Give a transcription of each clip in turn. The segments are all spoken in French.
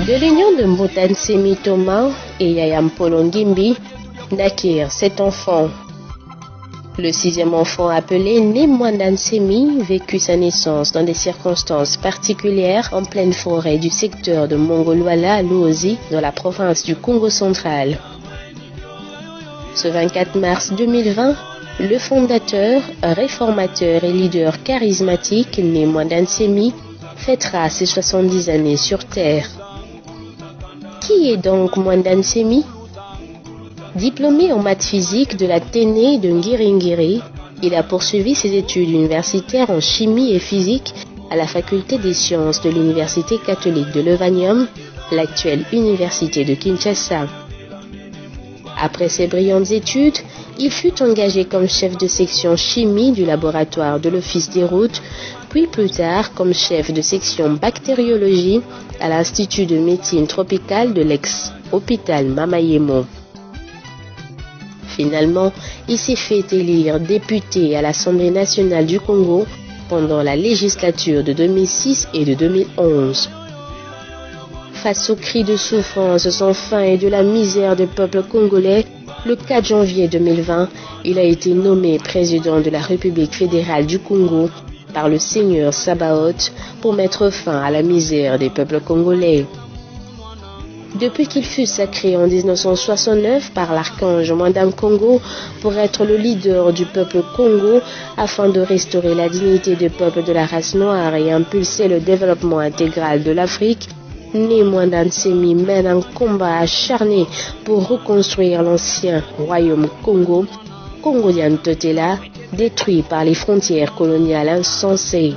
De l'union de Mbotane Semi Thomas et Yayam Polongimbi naquirent 7 enfants. Le 6e enfant, appelé Nemwandan Semi, vécut sa naissance dans des circonstances particulières en pleine forêt du secteur de Mongolwala à Luozi, dans la province du Congo central. Ce 24 mars 2020, le fondateur, réformateur et leader charismatique Nemwandan Semi fêtera ses 70 années sur Terre. Qui est donc Mwandan Semi? Diplômé en maths physique de la Téné de Ngiringiri, il a poursuivi ses études universitaires en chimie et physique à la faculté des sciences de l'Université catholique de Levanium, l'actuelle université de Kinshasa. Après ses brillantes études, il fut engagé comme chef de section chimie du laboratoire de l'Office des routes, puis plus tard comme chef de section bactériologie à l'Institut de médecine tropicale de l'ex-hôpital Mamayemo. Finalement, il s'est fait élire député à l'Assemblée nationale du Congo pendant la législature de 2006 et de 2011. Face aux cris de souffrance sans fin et de la misère du peuple congolais, le 4 janvier 2020, il a été nommé président de la République fédérale du Congo par le Seigneur Sabaoth pour mettre fin à la misère des peuples congolais. Depuis qu'il fut sacré en 1969 par l'archange Mwandam Kongo pour être le leader du peuple Congo afin de restaurer la dignité du peuple de la race noire et impulser le développement intégral de l'Afrique, Nemwandan Semi mène un combat acharné pour reconstruire l'ancien royaume Congo, Congodian Totela, détruit par les frontières coloniales insensées.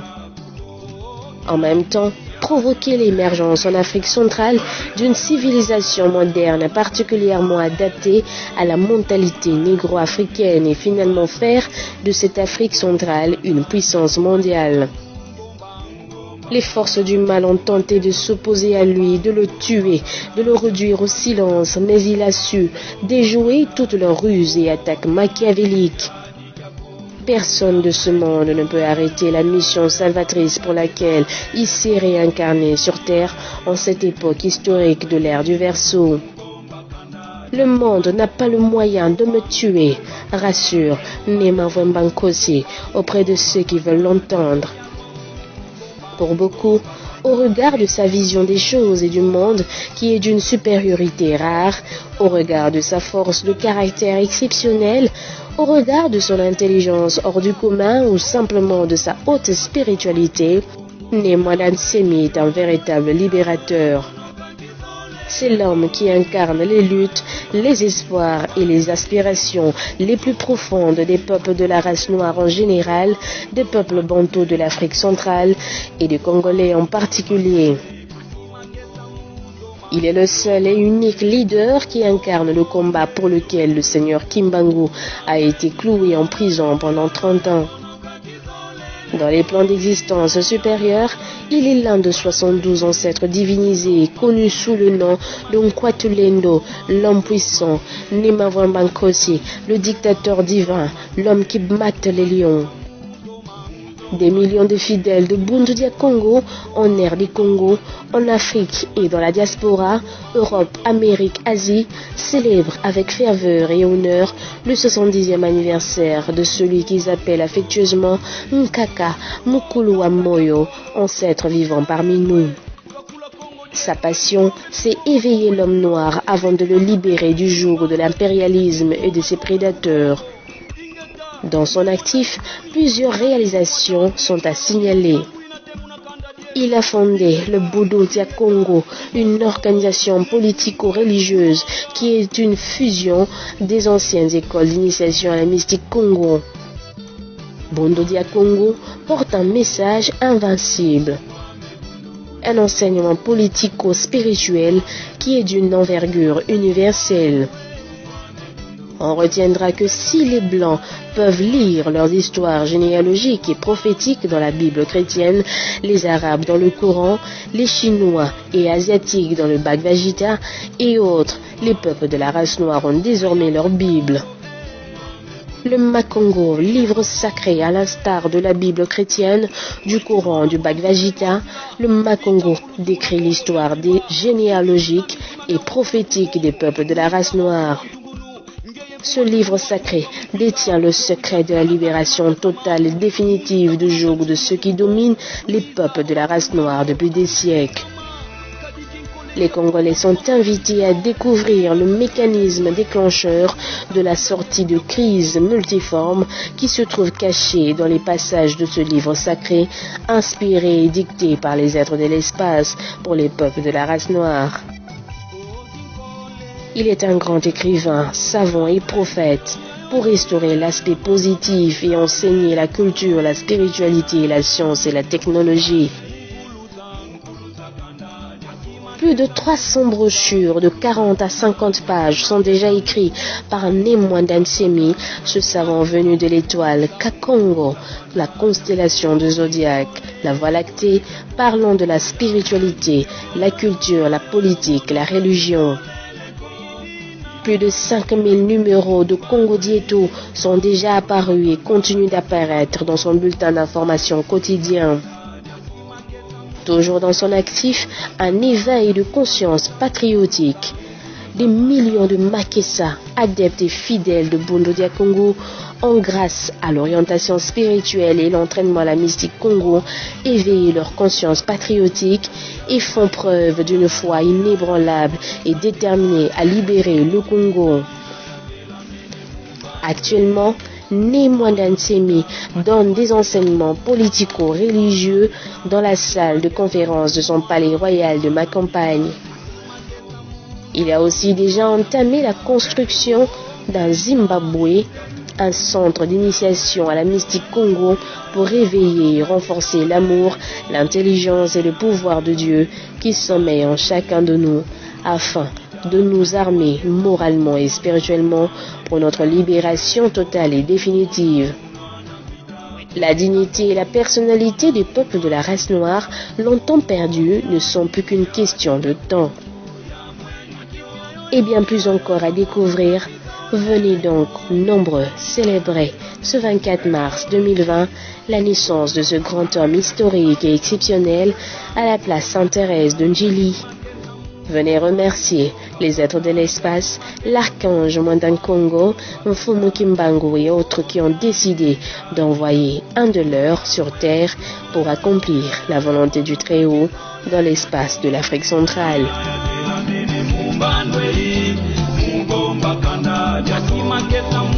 En même temps, provoquer l'émergence en Afrique centrale d'une civilisation moderne particulièrement adaptée à la mentalité négro-africaine et finalement faire de cette Afrique centrale une puissance mondiale. Les forces du mal ont tenté de s'opposer à lui, de le tuer, de le réduire au silence, mais il a su déjouer toutes leurs ruses et attaques machiavéliques. Personne de ce monde ne peut arrêter la mission salvatrice pour laquelle il s'est réincarné sur Terre en cette époque historique de l'ère du Verseau. Le monde n'a pas le moyen de me tuer, rassure Nema Wembankosi auprès de ceux qui veulent l'entendre. Pour beaucoup, au regard de sa vision des choses et du monde qui est d'une supériorité rare, au regard de sa force de caractère exceptionnelle, au regard de son intelligence hors du commun ou simplement de sa haute spiritualité, Nemwandan Semi est un véritable libérateur. C'est l'homme qui incarne les luttes, les espoirs et les aspirations les plus profondes des peuples de la race noire en général, des peuples bantous de l'Afrique centrale et des Congolais en particulier. Il est le seul et unique leader qui incarne le combat pour lequel le seigneur Kimbangu a été cloué en prison pendant 30 ans. Dans les plans d'existence supérieurs, il est l'un de 72 ancêtres divinisés connus sous le nom de Nkwatulendo, l'homme puissant, Nema Wembankosi, le dictateur divin, l'homme qui mate les lions. Des millions de fidèles de Bundu Dia Congo, en aire du Congo, en Afrique et dans la diaspora, Europe, Amérique, Asie, célèbrent avec ferveur et honneur le 70e anniversaire de celui qu'ils appellent affectueusement Nkaka Mukulu wa Moyo, ancêtre vivant parmi nous. Sa passion, c'est éveiller l'homme noir avant de le libérer du joug de l'impérialisme et de ses prédateurs. Dans son actif, plusieurs réalisations sont à signaler. Il a fondé le Bundu Dia Congo, une organisation politico-religieuse qui est une fusion des anciennes écoles d'initiation à la mystique Congo. Bundu Dia Congo porte un message invincible. Un enseignement politico-spirituel qui est d'une envergure universelle. On retiendra que si les Blancs peuvent lire leurs histoires généalogiques et prophétiques dans la Bible chrétienne, les Arabes dans le Coran, les Chinois et Asiatiques dans le Bhagavad Gita et autres, les peuples de la race noire ont désormais leur Bible. Le Makongo, livre sacré à l'instar de la Bible chrétienne, du Coran, du Bhagavad Gita, le Makongo décrit l'histoire généalogique et prophétique des peuples de la race noire. Ce livre sacré détient le secret de la libération totale et définitive du joug de ceux qui dominent les peuples de la race noire depuis des siècles. Les Congolais sont invités à découvrir le mécanisme déclencheur de la sortie de crise multiforme qui se trouve caché dans les passages de ce livre sacré, inspiré et dicté par les êtres de l'espace pour les peuples de la race noire. Il est un grand écrivain, savant et prophète pour restaurer l'aspect positif et enseigner la culture, la spiritualité, la science et la technologie. Plus de 300 brochures de 40 à 50 pages sont déjà écrites par Nemwanda Nsemi, ce savant venu de l'étoile Kakongo, la constellation du zodiaque, la Voie lactée, parlant de la spiritualité, la culture, la politique, la religion. Plus de 5000 numéros de Congo Dieto sont déjà apparus et continuent d'apparaître dans son bulletin d'information quotidien. Toujours dans son actif, un éveil de conscience patriotique. Des millions de Makessa, adeptes et fidèles de Bondo Dia Congo, ont grâce à l'orientation spirituelle et l'entraînement à la mystique Congo, éveillé leur conscience patriotique et font preuve d'une foi inébranlable et déterminée à libérer le Congo. Actuellement, Nemwanda Nsemi donne des enseignements politico-religieux dans la salle de conférence de son palais royal de Macampagne. Il a aussi déjà entamé la construction d'un Zimbabwe, un centre d'initiation à la mystique Congo pour réveiller et renforcer l'amour, l'intelligence et le pouvoir de Dieu qui sommeille en chacun de nous afin de nous armer moralement et spirituellement pour notre libération totale et définitive. La dignité et la personnalité des peuples de la race noire, longtemps perdus, ne sont plus qu'une question de temps. Et bien plus encore à découvrir, venez donc nombreux célébrer ce 24 mars 2020 la naissance de ce grand homme historique et exceptionnel à la place Sainte-Thérèse de Njili. Venez remercier les êtres de l'espace, l'archange Mwanda Congo, Mfumu Kimbangu et autres qui ont décidé d'envoyer un de leurs sur Terre pour accomplir la volonté du Très-Haut dans l'espace de l'Afrique centrale. Mbandwe, Mugomba Kanda, Jakima Keta